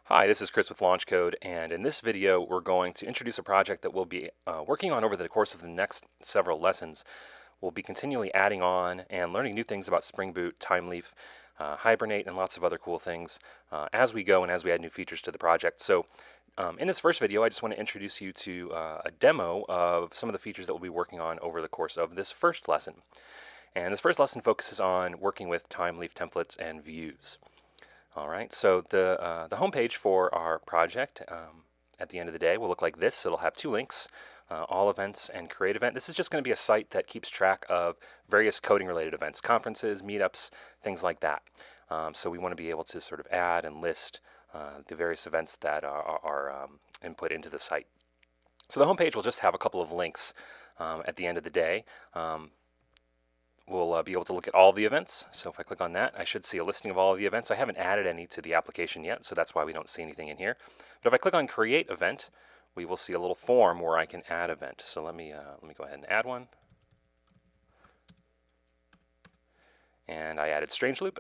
Hi, this is Chris with LaunchCode, and in this video we're going to introduce a project that we'll be working on over the course of the next several lessons. We'll be continually adding on and learning new things about Spring Boot, Timeleaf, Hibernate, and lots of other cool things as we go and as we add new features to the project. So in this first video, I just want to introduce you to a demo of some of the features that we'll be working on over the course of this first lesson. And this first lesson focuses on working with Timeleaf templates and views. All right, so the homepage for our project at the end of the day will look like this. It'll have two links, all events and create event. This is just going to be a site that keeps track of various coding related events, conferences, meetups, things like that. So we want to be able to sort of add and list the various events that are input into the site. So the homepage will just have a couple of links at the end of the day. We'll be able to look at all the events. So if I click on that, I should see a listing of all of the events. I haven't added any to the application yet, so that's why we don't see anything in here. But if I click on Create Event, we will see a little form where I can add event. So let me go ahead and add one. And I added Strange Loop,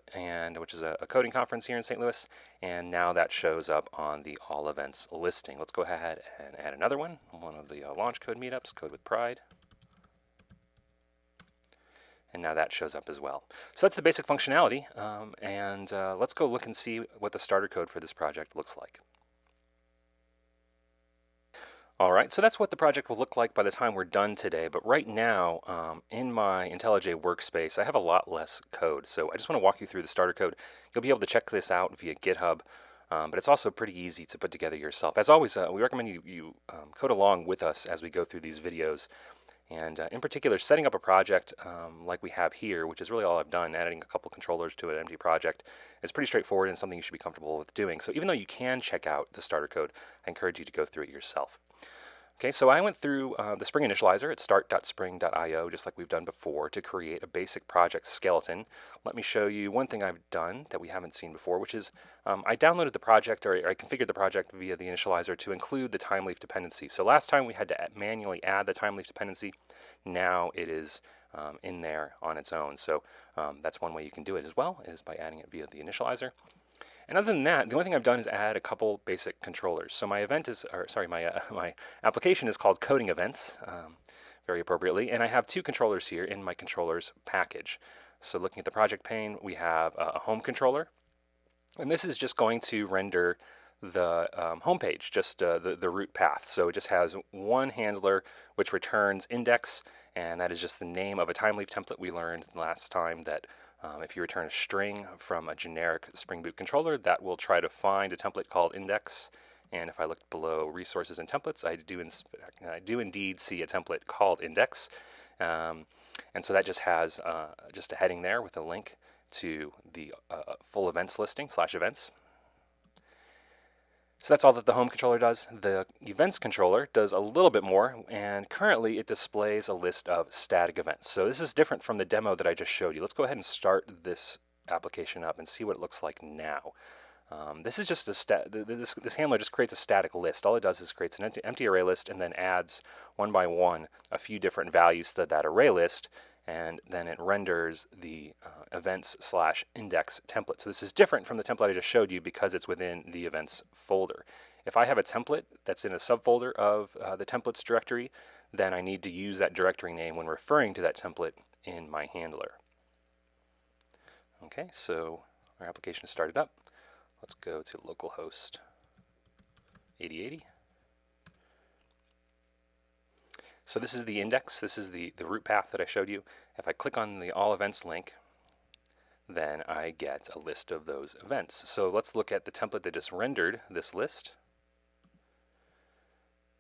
which is a coding conference here in St. Louis, and now that shows up on the All Events listing. Let's go ahead and add another one of the LaunchCode meetups, Code with Pride. And now that shows up as well. So that's the basic functionality, and let's go look and see what the starter code for this project looks like. All right, so that's what the project will look like by the time we're done today, but right now in my IntelliJ workspace, I have a lot less code. So I just want to walk you through the starter code. You'll be able to check this out via GitHub, but it's also pretty easy to put together yourself. As always, we recommend you code along with us as we go through these videos. And in particular, setting up a project like we have here, which is really all I've done, adding a couple controllers to an empty project, is pretty straightforward and something you should be comfortable with doing. So even though you can check out the starter code, I encourage you to go through it yourself. Okay, so I went through the Spring Initializer at start.spring.io, just like we've done before, to create a basic project skeleton. Let me show you one thing I've done that we haven't seen before, which is I downloaded the project, or I configured the project via the initializer to include the Timeleaf dependency. So last time we had to manually add the Timeleaf dependency. Now it is in there on its own. So that's one way you can do it as well, is by adding it via the initializer. And other than that, the only thing I've done is add a couple basic controllers. So my event is, my application is called Coding Events, very appropriately, and I have two controllers here in my controllers package. So looking at the project pane, we have a home controller, and this is just going to render the home page, just the root path. So it just has one handler which returns index, and that is just the name of a Timeleaf template. We learned last time that if you return a string from a generic Spring Boot controller, that will try to find a template called index. And if I look below resources and templates, I do indeed see a template called index. And so that just has just a heading there with a link to the full events listing /events. So that's all that the home controller does. The events controller does a little bit more, and currently it displays a list of static events. So this is different from the demo that I just showed you. Let's go ahead and start this application up and see what it looks like now. This is just this handler just creates a static list. All it does is creates an empty array list and then adds one by one a few different values to that array list, and then it renders the events /index template. So this is different from the template I just showed you because it's within the events folder. If I have a template that's in a subfolder of the templates directory, then I need to use that directory name when referring to that template in my handler. Okay, so our application is started up. Let's go to localhost 8080. So this is the index, this is the root path that I showed you. If I click on the All Events link, then I get a list of those events. So let's look at the template that just rendered this list.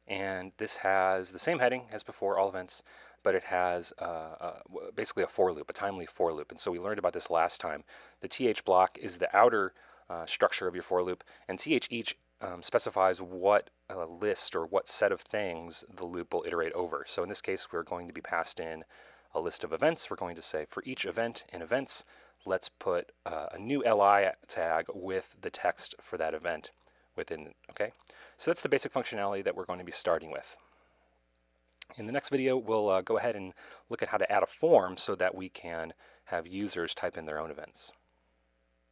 And this has the same heading as before, all events, but it has basically a for loop, a Timeleaf for loop. And so we learned about this last time. The TH block is the outer structure of your for loop, and TH each specifies what list or what set of things the loop will iterate over. So in this case, we're going to be passed in a list of events. We're going to say for each event in events, let's put a new li tag with the text for that event within, okay? So that's the basic functionality that we're going to be starting with. In the next video, we'll go ahead and look at how to add a form so that we can have users type in their own events.